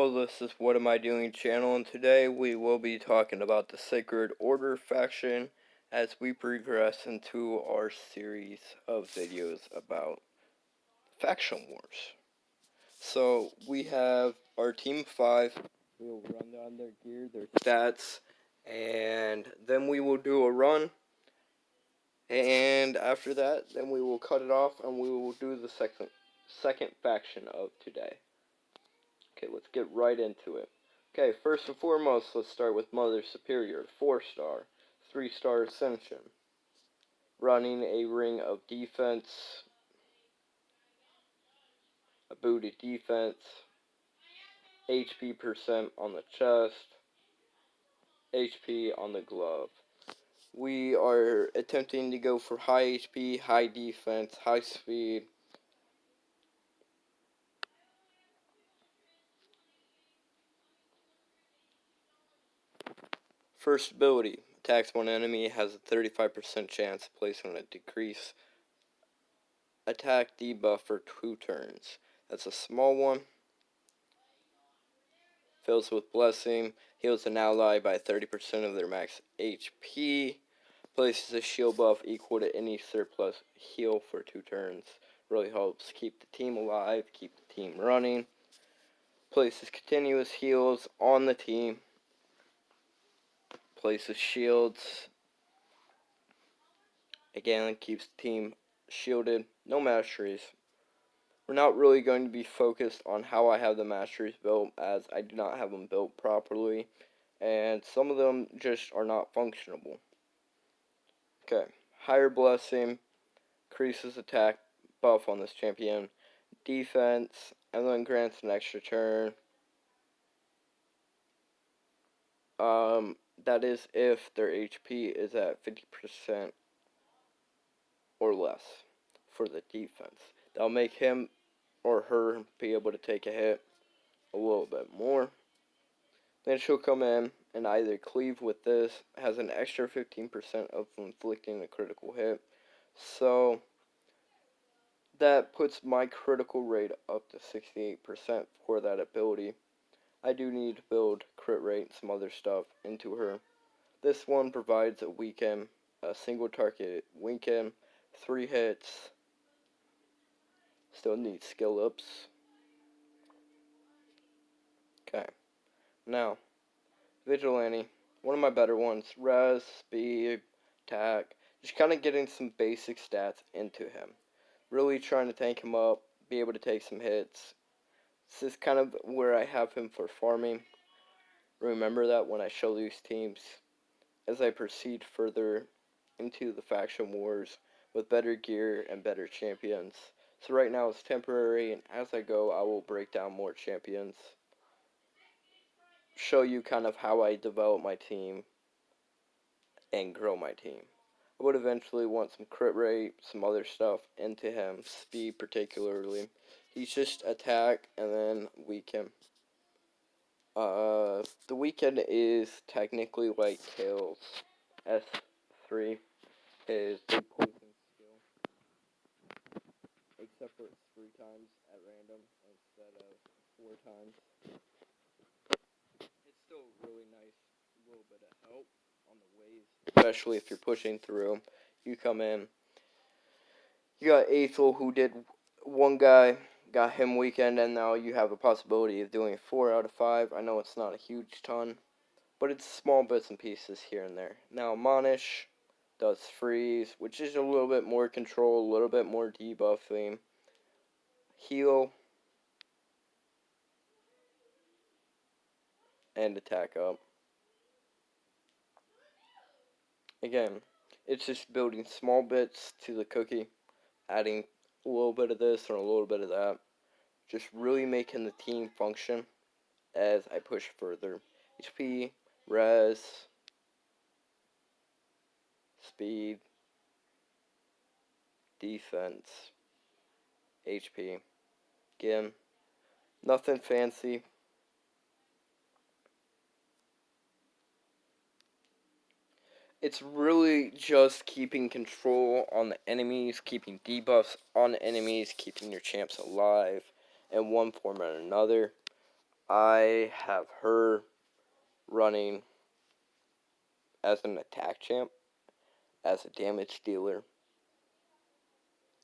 Hello, this is What Am I Doing channel, and today we will be talking about the Sacred Order faction as we progress into our series of videos about faction wars. So, we have our team 5, we will run down their gear, their stats, and then we will do a run, and after that, then we will cut it off and we will do the second faction of today. Okay, let's get right into it. Okay, first and foremost, let's start with Mother Superior, 4-star, 3-star Ascension. Running a ring of defense, a booted defense, HP percent on the chest, HP on the glove. We are attempting to go for high HP, high defense, high speed. First ability, attacks one enemy, has a 35% chance of placing a decrease attack debuff for 2 turns. That's a small one. Fills with Blessing. Heals an ally by 30% of their max HP. Places a shield buff equal to any surplus heal for 2 turns. Really helps keep the team alive, keep the team running. Places continuous heals on the team. Places shields. Again, keeps the team shielded. No masteries. We're not really going to be focused on how I have the masteries built, as I do not have them built properly, and some of them just are not functionable. Okay, higher blessing, increases attack buff on this champion, defense, and then grants an extra turn. That is if their HP is at 50% or less for the defense. That'll make him or her be able to take a hit a little bit more. Then she'll come in and either cleave with this, has an extra 15% of inflicting a critical hit. So that puts my critical rate up to 68% for that ability. I do need to build crit rate and some other stuff into her. This one provides a weaken, a single target weaken, 3 hits. Still need skill ups. Okay. Now, Vigilante, one of my better ones. Res, speed, attack. Just kind of getting some basic stats into him. Really trying to tank him up, be able to take some hits. This is kind of where I have him for farming. Remember that when I show these teams as I proceed further into the faction wars with better gear and better champions. So right now it's temporary, and as I go I will break down more champions. Show you kind of how I develop my team and grow my team. I would eventually want some crit rate, some other stuff into him, speed particularly. He's just attack and then weaken. The weaken is technically like Tails. S3 is the poison skill, except for it's 3 times at random instead of 4 times. It's still really nice, a little bit of help on the waves, especially if you're pushing through. You come in. You got Aethel, who did one guy, got him weakened, and now you have a possibility of doing 4 out of 5. I know it's not a huge ton, but it's small bits and pieces here and there. Now, Monish does freeze, which is a little bit more control, a little bit more debuffing. Heal, and attack up. Again, it's just building small bits to the cookie, adding a little bit of this and a little bit of that. Just really making the team function as I push further. HP, res, speed, defense, HP. Again, nothing fancy. It's really just keeping control on the enemies, keeping debuffs on the enemies, keeping your champs alive in one form or another. I have her running as an attack champ, as a damage dealer.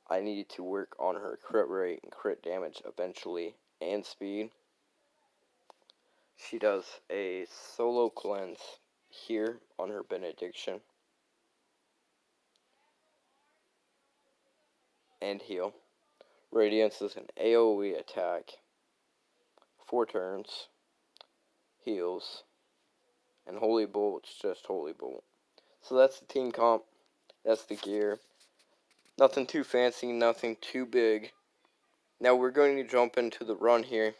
I need to work on her crit rate and crit damage eventually, and speed. She does a solo cleanse here on her benediction and heal. Radiance is an AoE attack, 4 turns, heals, and Holy Bolt's just Holy Bolt. So that's the team comp, that's the gear. Nothing too fancy, nothing too big. Now we're going to jump into the run here.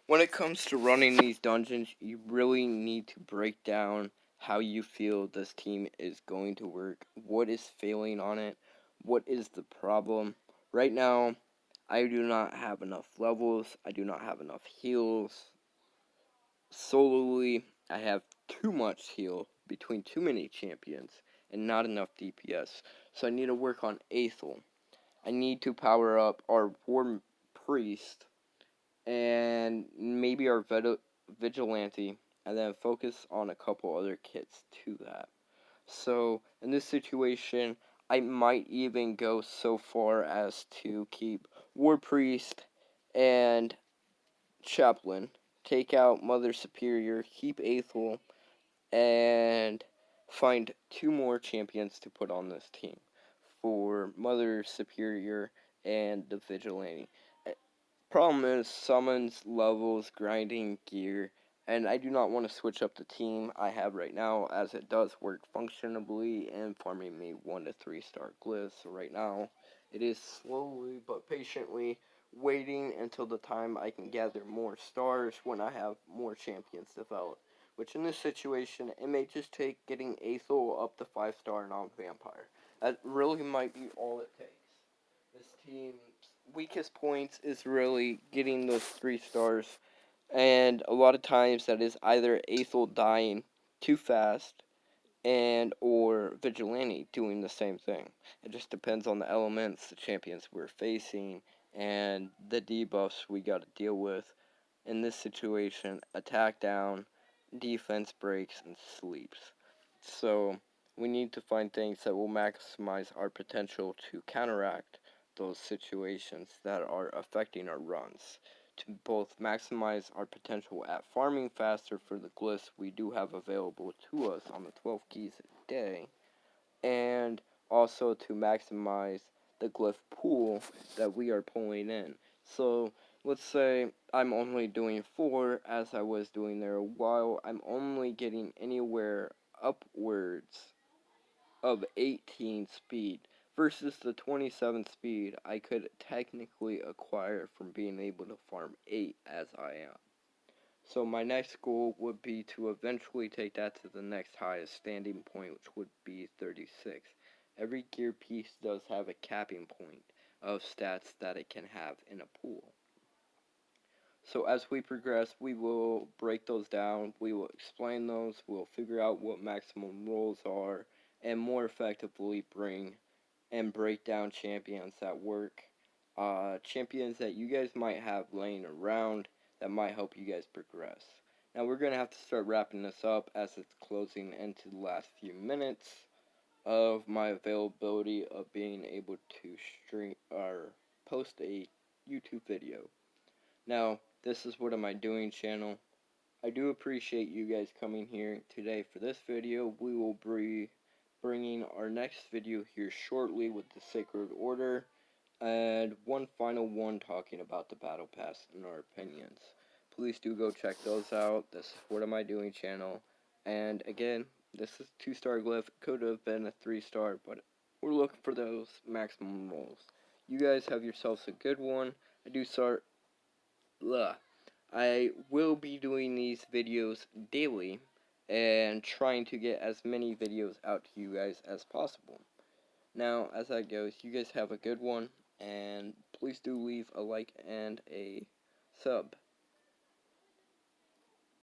When it comes to running these dungeons, you really need to break down how you feel this team is going to work, what is failing on it, what is the problem. Right now, I do not have enough levels, I do not have enough heals. Solely, I have too much heal between too many champions and not enough DPS. So I need to work on Aethel. I need to power up our War Priest and maybe our Vigilante, and then focus on a couple other kits to that. So in this situation, I might even go so far as to keep War Priest and Chaplain, take out Mother Superior, keep Aethel, and find 2 more champions to put on this team for Mother Superior and the Vigilante. Problem is, summons, levels, grinding, gear, and I do not want to switch up the team I have right now, as it does work functionably and farming me 1 to 3 star glyphs. So right now, it is slowly but patiently waiting until the time I can gather more stars when I have more champions developed. Which in this situation, it may just take getting Aethel up to 5 star non-vampire. That really might be all it takes. This team's weakest points is really getting those 3 stars, and a lot of times that is either Aethel dying too fast and or Vigilante doing the same thing. It just depends on the elements, the champions we're facing, and the debuffs we got to deal with. In this situation, attack down, defense breaks, and sleeps. So we need to find things that will maximize our potential to counteract those situations that are affecting our runs, to both maximize our potential at farming faster for the glyphs we do have available to us on the 12 keys a day, and also to maximize the glyph pool that we are pulling in. So let's say I'm only doing 4 as I was doing there a while. I'm only getting anywhere upwards of 18 speed versus the 27 speed I could technically acquire from being able to farm 8 as I am. So my next goal would be to eventually take that to the next highest standing point, which would be 36. Every gear piece does have a capping point of stats that it can have in a pool. So as we progress, we will break those down, we will explain those, we'll figure out what maximum roles are, and more effectively bring and break down champions that work. Champions that you guys might have laying around that might help you guys progress. Now we're going to have to start wrapping this up as it's closing into the last few minutes of my availability of being able to stream or post a YouTube video. Now, this is What Am I Doing channel. I do appreciate you guys coming here today for this video. We will be bringing our next video here shortly with the Sacred Order, and one final one talking about the Battle Pass and our opinions. Please do go check those out. This is What Am I Doing channel. And again, this is 2-star glyph. Could have been a 3-star, but we're looking for those maximum rolls. You guys have yourselves a good one. I will be doing these videos daily and trying to get as many videos out to you guys as possible. Now, as that goes, you guys have a good one, and please do leave a like and a sub.